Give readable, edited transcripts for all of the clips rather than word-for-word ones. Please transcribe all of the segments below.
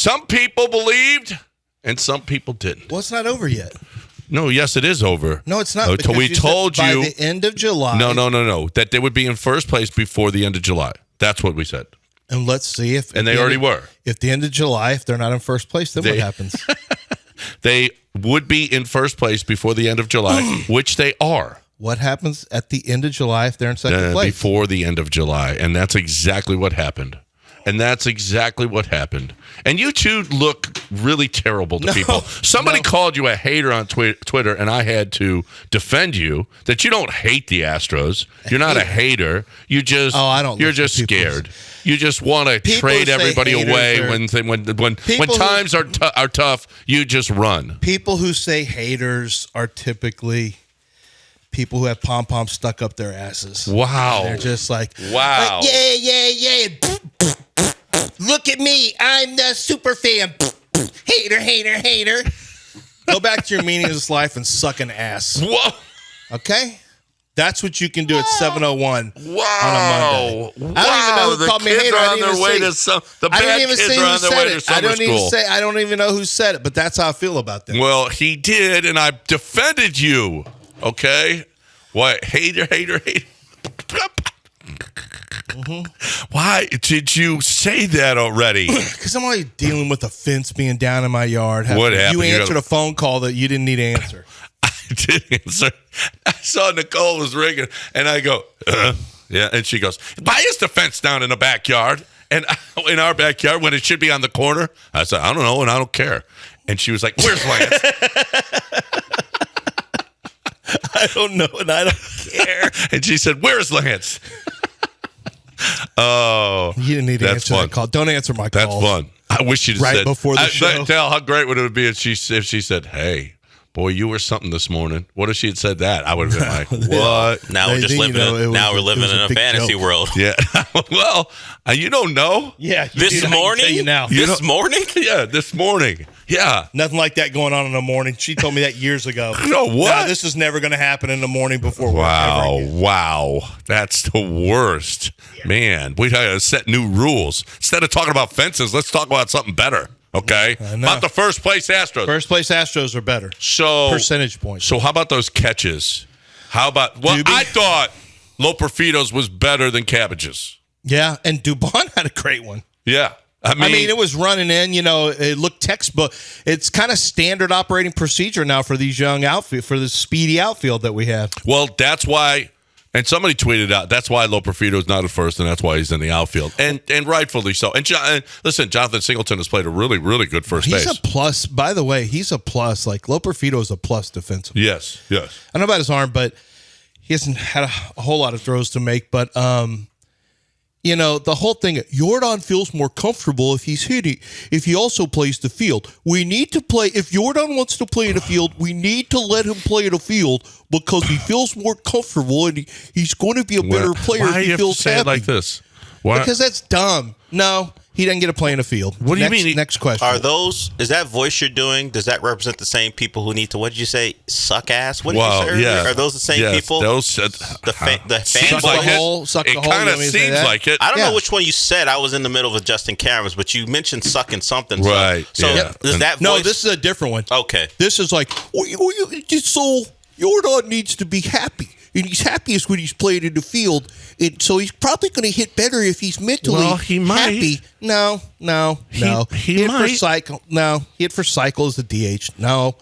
some people believed and some people didn't. Well, it's not over yet. No, yes, it is over. No, it's not. We told you by the end of July. No. That they would be in first place before the end of July. That's what we said. And let's see if. And they already were. If the end of July, if they're not in first place, then what happens? They would be in first place before the end of July, which they are. What happens at the end of July if they're in second place? Before the end of July. And that's exactly what happened. And you two look really terrible to people. Somebody called you a hater on Twitter, and I had to defend you that you don't hate the Astros. You're not a hater. You just you're just scared. You just want to trade everybody away when times are tough. You just run. People who say haters are typically people who have pom-poms stuck up their asses. Wow. They're just like, wow. Yeah. Look at me. I'm the super fan. Hater. Go back to your meaningless life and suck an ass. Whoa. Okay? That's what you can do at 7:01 on a Monday. Wow. I don't even know who called me hater. I don't even know who said it, but that's how I feel about them. Well, he did, and I defended you. Okay? What? Hater. Mm-hmm. Why did you say that already? Because I'm always dealing with a fence being down in my yard. What happened? You answered a phone call that you didn't need to answer. I did answer. I saw Nicole was ringing, and I go, yeah. And she goes, why is the fence down in the backyard? And in our backyard when it should be on the corner? I said, I don't know, and I don't care. And she was like, where's Lance? I don't know, and I don't care. And she said, where's Lance? Oh, you didn't need to answer that call. Don't answer my calls. That's fun. I wish you'd right said before the show. Tell how great would it be if she said, "Hey, boy, you were something this morning." What if she had said that? I would have been like, "What?" Now we're just living. We're living in a fantasy world. Yeah. Well, you don't know. Yeah. This morning. This morning. Yeah. This morning. Yeah. Nothing like that going on in the morning. She told me that years ago. No, what? No, this is never going to happen in the morning before work. Wow. That's the worst. Yeah. Man, we got to set new rules. Instead of talking about fences, let's talk about something better. Okay? About the first place Astros. First place Astros are better. So percentage points. So how about those catches? How about I thought Loperfido's was better than Cabbage's. Yeah, and Dubon had a great one. Yeah. I mean, it was running in, it looked textbook. It's kind of standard operating procedure now for these young for the speedy outfield that we have. Well, that's why, and somebody tweeted out, that's why Loperfido's not at first, and that's why he's in the outfield. And rightfully so. And listen, Jonathan Singleton has played a really, really good first base. He's a plus. By the way, he's a plus. Like, Loperfido is a plus defensively. Yes. I don't know about his arm, but he hasn't had a whole lot of throws to make. But, the whole thing, Yordan feels more comfortable if he's hitting, if he also plays the field. We need to play, if Yordan wants to play in the field, we need to let him play in the field because he feels more comfortable and he's going to be a better player if he feels happy. Why do you have to say it like this? Why? Because that's dumb. No, he doesn't get to play in the field. What do you mean? Next question. Is that voice you're doing, does that represent the same people who need to, what did you say, suck ass? What did you say earlier? Yeah. Are those the same people? Those, the seems like it kind of seems like it. I don't know which one you said. I was in the middle of adjusting cameras, but you mentioned sucking something. Right. So does that voice? No, this is a different one. Okay. This is like, so Yordan needs to be happy. And he's happiest when he's playing in the field. So he's probably going to hit better if he's mentally happy. No. He might. For cycle. No. Hit for cycle as a DH. No.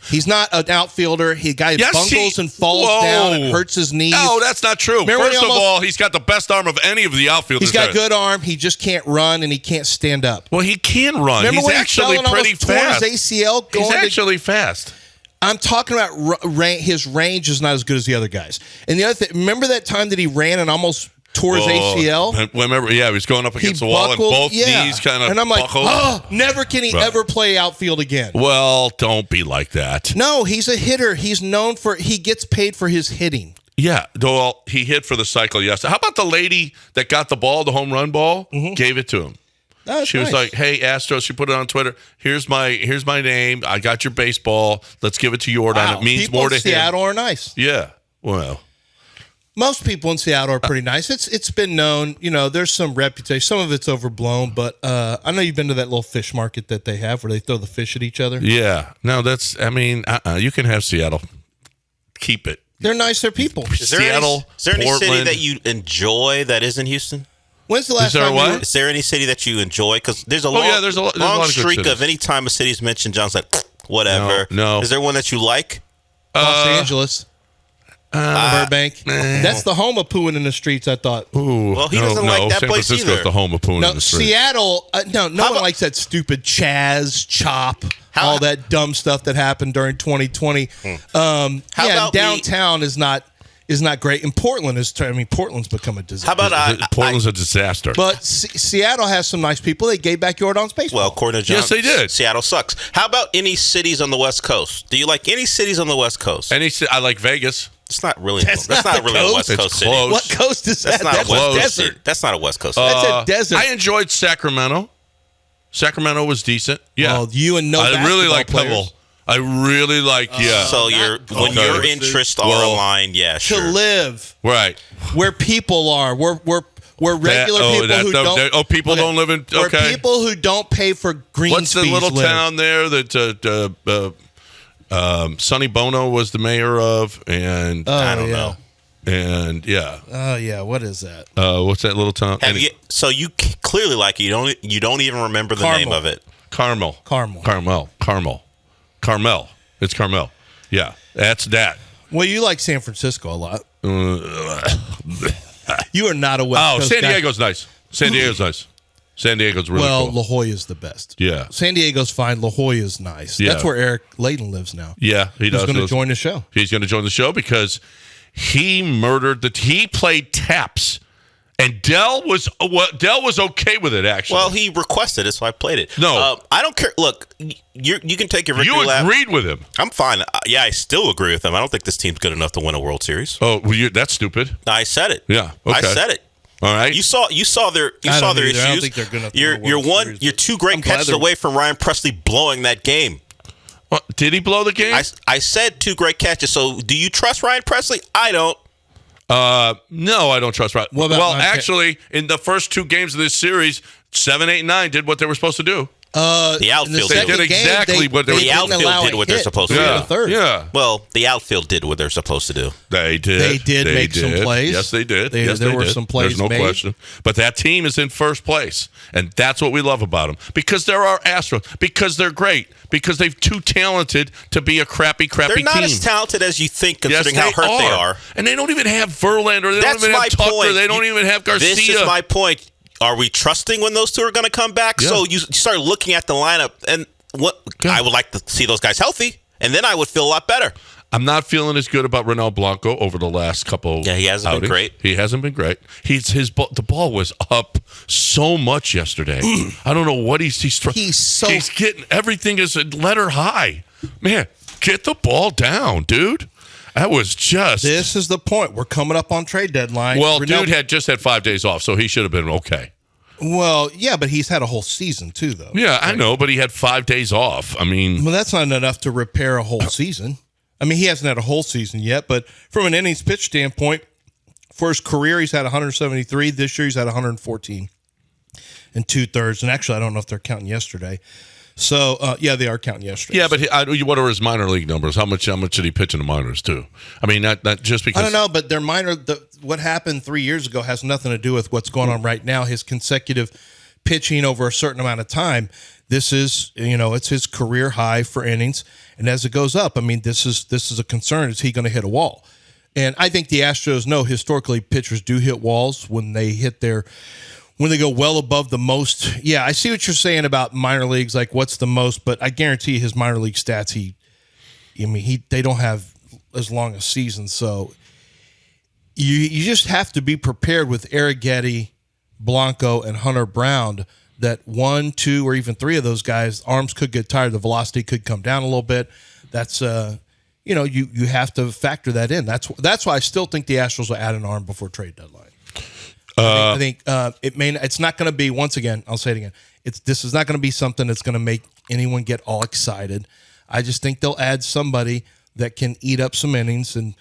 He's not an outfielder. Guy bungles and falls down and hurts his knees. No, that's not true. First of all, he's got the best arm of any of the outfielders. He's got a good arm. He just can't run and he can't stand up. Well, he can run. Remember he's when actually pretty fast. Tore his ACL he's actually fast. I'm talking about his range is not as good as the other guys. And the other thing, remember that time that he ran and almost tore his ACL? Remember, he was going up against the wall and both knees kind of And I'm like, buckled. never can he ever play outfield again. Well, don't be like that. No, he's a hitter. He's known he gets paid for his hitting. Yeah, well, he hit for the cycle yesterday. How about the lady that got the ball, the home run ball, gave it to him? She was like, "Hey, Astros," she put it on Twitter. Here's my name. I got your baseball. Let's give it to Yordan. It means more to him. Seattle are nice. Yeah. Well, Most people in Seattle are pretty nice. It's been known, there's some reputation. Some of it's overblown, but I know you've been to that little fish market that they have where they throw the fish at each other. Yeah. No, you can have Seattle. Keep it. They're nice. They're people. Is there any city that you enjoy that isn't Houston? When's the last time? Is there any city that you enjoy? Because there's a long streak of any time a city's mentioned, John's like, whatever. No. Is there one that you like? Los Angeles. Burbank. That's the home of pooing in the streets, I thought. Ooh, well, he doesn't like that San place Francisco's either. The home of pooing in the streets. Seattle, no one likes that stupid Chaz, Chop, all that dumb stuff that happened during 2020. Downtown is not great. And Portland's become a disaster. How about Portland's a disaster. But Seattle has some nice people. They gave back Jordan's baseball. Well, according to John, yes, they did. Seattle sucks. How about any cities on the West Coast? Do you like any cities on the West Coast? I like Vegas. It's not really. That's not really a West Coast city. Close. What coast is that? That's not a desert. That's not a West Coast city. That's a desert. I enjoyed Sacramento. Sacramento was decent. Yeah. Well, you and I really like players. Pebble. I really like, yeah. So when your interests are aligned, yeah, sure. To live right where people are, where regular people don't live in. Where people who don't pay for green. What's the little town there that Sonny Bono was the mayor of? And I don't know. And oh yeah, what is that? What's that little town? So you clearly like it. You don't even remember the name of it. Carmel. It's Carmel. Yeah, that's that. Well, you like San Francisco a lot. You are not a West Coast San Diego's nice. San Diego's nice. San Diego's really cool. Well, La Jolla's the best. Yeah. San Diego's fine. La Jolla's nice. Yeah. That's where Eric Layton lives now. Yeah, he does. He's going to join the show. He's going to join the show because he he played taps. And Dell was okay with it, actually. Well, he requested it, so I played it. No. I don't care. Look, you can take your victory lap. You agreed with him. I'm fine. Yeah, I still agree with him. I don't think this team's good enough to win a World Series. Oh, well, that's stupid. I said it. Yeah, okay. I said it. All right. You saw their issues. I don't think they're good enough. You're two great catches away from Ryan Presley blowing that game. Well, did he blow the game? I said two great catches. So, do you trust Ryan Presley? I don't. No, I don't trust Ryan. Well, actually, in the first two games of this series, 7, 8, 9 did what they were supposed to do. The outfield did exactly what they were. The outfield did what they're supposed to do. Yeah. Well, the outfield did what they're supposed to do. They did. They did make some plays. Yes, they did. There were some plays. There's no question. But that team is in first place, and that's what we love about them. Because there are Astros. Because they're great. Because they're too talented to be a crappy team. They're not as talented as you think, considering how hurt they are. And they don't even have Verlander. They don't even have Tucker. Point. They don't even have Garcia. This is my point. Are we trusting when those two are going to come back? Yeah. So you start looking at the lineup, and I would like to see those guys healthy, and then I would feel a lot better. I'm not feeling as good about Ronel Blanco over the last couple. Yeah, he hasn't been great. He hasn't been great. The ball was up so much yesterday. I don't know what he's getting. Everything is a letter high. Man, get the ball down, dude. That was just. This is the point. We're coming up on trade deadline. Well, dude had 5 days off, so he should have been okay. Well, yeah, but he's had a whole season too, though. Yeah, I know, but he had 5 days off. I mean, well, that's not enough to repair a whole season. I mean, he hasn't had a whole season yet, but from an innings pitch standpoint, for his career, he's had 173. This year, he's had 114 and 2/3. And actually, I don't know if they're counting yesterday. So, yeah, they are counting yesterday. Yeah, but what are his minor league numbers? How much did he pitch in the minors, too? I mean, not just because. I don't know, but their what happened 3 years ago has nothing to do with what's going on right now. His consecutive pitching over a certain amount of time. This is, it's his career high for innings. And as it goes up, I mean, this is a concern. Is he going to hit a wall? And I think the Astros know historically pitchers do hit walls when they go well above the most. Yeah, I see what you're saying about minor leagues, like what's the most, but I guarantee his minor league stats, they don't have as long a season. So you just have to be prepared with Arrighetti, Blanco, and Hunter Brown that 1, 2, or even 3 of those guys, arms could get tired. The velocity could come down a little bit. That's, you have to factor that in. That's why I still think the Astros will add an arm before trade deadline. I think it's not going to be, once again, I'll say it again. This is not going to be something that's going to make anyone get all excited. I just think they'll add somebody that can eat up some innings and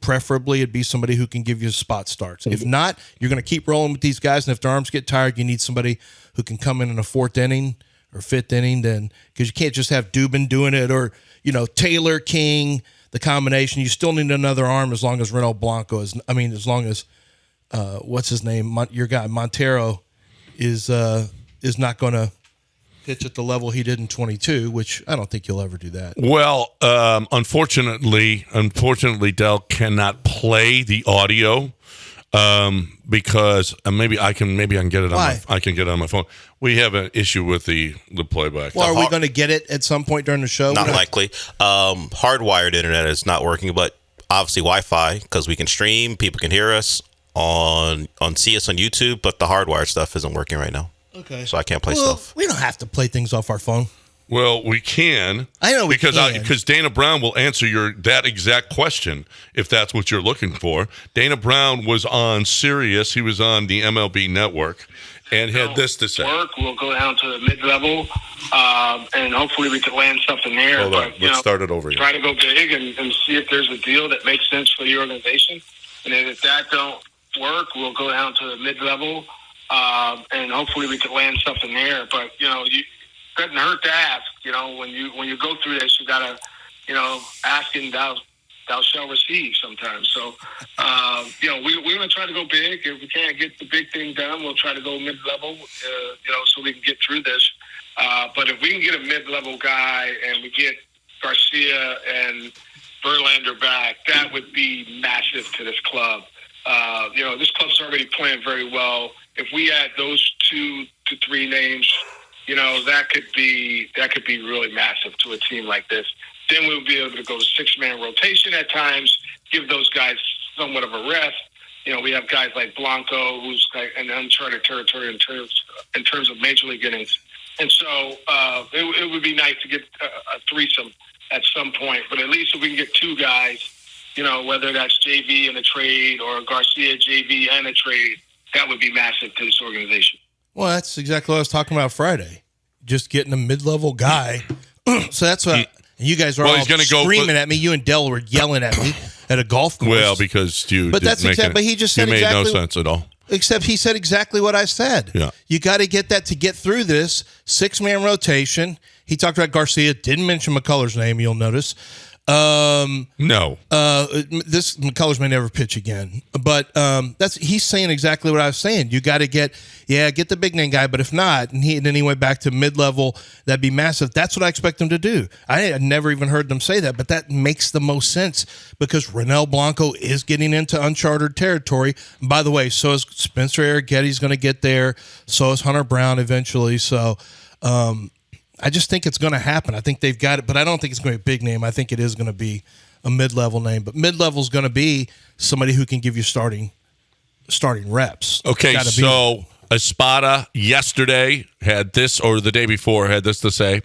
preferably it'd be somebody who can give you spot starts. If not, you're going to keep rolling with these guys, and if their arms get tired, you need somebody who can come in a fourth inning or fifth inning, then because you can't just have Dubin doing it or Taylor, King, the combination. You still need another arm as long as Renault Blanco is. I mean, as long as what's his name, your guy Montero is not going to pitch at the level he did in 22, which I don't think you'll ever do that. Well, unfortunately, Dell cannot play the audio because maybe I can get it on I can get it on my phone. We have an issue with the playback. Well, are we going to get it at some point during the show? Not likely. Hardwired internet is not working, but obviously Wi-Fi, because we can stream, people can hear us see us on YouTube, but the hardwired stuff isn't working right now. Okay. So I can't play stuff. We don't have to play things off our phone. Well, we can. I know because Dana Brown will answer that exact question if that's what you're looking for. Dana Brown was on Sirius. He was on the MLB Network and had this to say. We'll go down to the mid-level, and hopefully we can land something there. Hold on. Let's start it over here. Try to go big and see if there's a deal that makes sense for the organization. And then if that don't work, we'll go down to the mid-level, and hopefully we can land something there. But you doesn't hurt to ask. When you go through this, you gotta asking thou shalt receive sometimes. So we're gonna try to go big. If we can't get the big thing done, we'll try to go mid-level, so we can get through this. But if we can get a mid-level guy and we get Garcia and Verlander back, that would be massive to this club. This club's already playing very well. If we add those 2 to 3 names, that could be really massive to a team like this. Then we'll be able to go 6-man rotation at times, give those guys somewhat of a rest. We have guys like Blanco, who's in uncharted territory in terms of major league innings. And so it would be nice to get a threesome at some point. But at least if we can get 2 guys, whether that's JV in a trade or Garcia JV and a trade, that would be massive to this organization. Well, that's exactly what I was talking about Friday. Just getting a mid-level guy. So that's what you guys are all screaming at me. You and Dell were yelling at me at a golf course. Well, because but that's exactly. But he just said made exactly, no sense at all. Except he said exactly what I said. Yeah. You got to get that to get through this 6-man rotation. He talked about Garcia. Didn't mention McCullers' name. You'll notice. No. This McCullers may never pitch again, but he's saying exactly what I was saying. You got to get the big name guy, but if not, and then he went back to mid-level, that'd be massive. That's what I expect him to do. I had never even heard them say that, but that makes the most sense because Renault Blanco is getting into uncharted territory. And by the way, so is Spencer Arrighetti's going to get there. So is Hunter Brown eventually. So, I just think it's going to happen. I think they've got it, but I don't think it's going to be a big name. I think it is going to be a mid-level name, but mid-level is going to be somebody who can give you starting reps. Okay, so Espada yesterday had this, or the day before had this to say.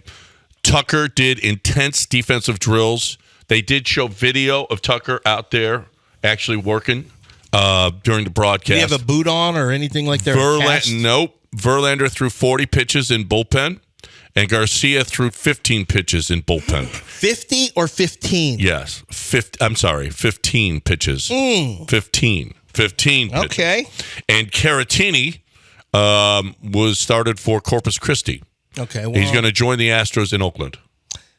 Tucker did intense defensive drills. They did show video of Tucker out there actually working during the broadcast. Do you have a boot on or anything like that? Nope. Verlander threw 40 pitches in bullpen. And Garcia threw 15 pitches in bullpen. 50 or 15? Yes. 15 pitches. 15 pitches. Okay. And Caratini was started for Corpus Christi. Okay. Well, he's going to join the Astros in Oakland.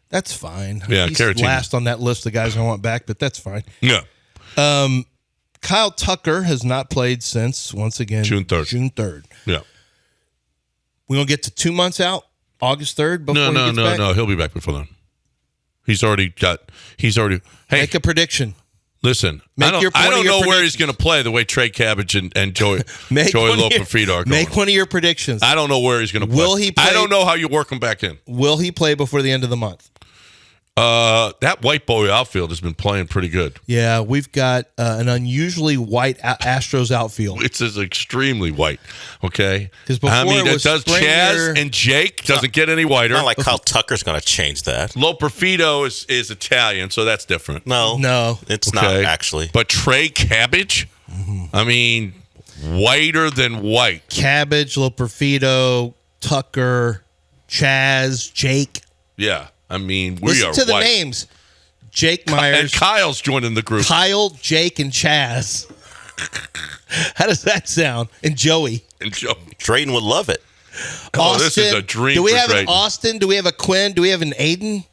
That's fine. Yeah, he's Caratini. Last on that list of guys I want back, but that's fine. Yeah. Kyle Tucker has not played since, once again, June 3rd. Yeah. We're going to get to 2 months out? August 3rd before he gets back? No. He'll be back before then. He's already. Hey, make a prediction. Listen, I don't know where he's going to play the way Trey Cabbage and Joey Lopafito are going. Make one of your predictions. I don't know where he's going to play. Will he play? I don't know how you work him back in. Will he play before the end of the month? That white boy outfield has been playing pretty good. Yeah, we've got an unusually white Astros outfield. It's extremely white. Okay, because before it does Chaz and Jake doesn't get any whiter. Not like Kyle Tucker's going to change that. Lopafito is Italian, so that's different. No, it's not actually. But Trey Cabbage, I mean, whiter than white. Cabbage, Lopafito, Tucker, Chaz, Jake. Yeah. I mean, Listen are to the white. names. Jake Myers. And Kyle's joining the group. Kyle, Jake, and Chaz. How does that sound? And Joey. Drayton would love it. Oh, this is a dream. Do we for have Drayton. an Austin? Do we have a Quinn? Do we have an Aiden?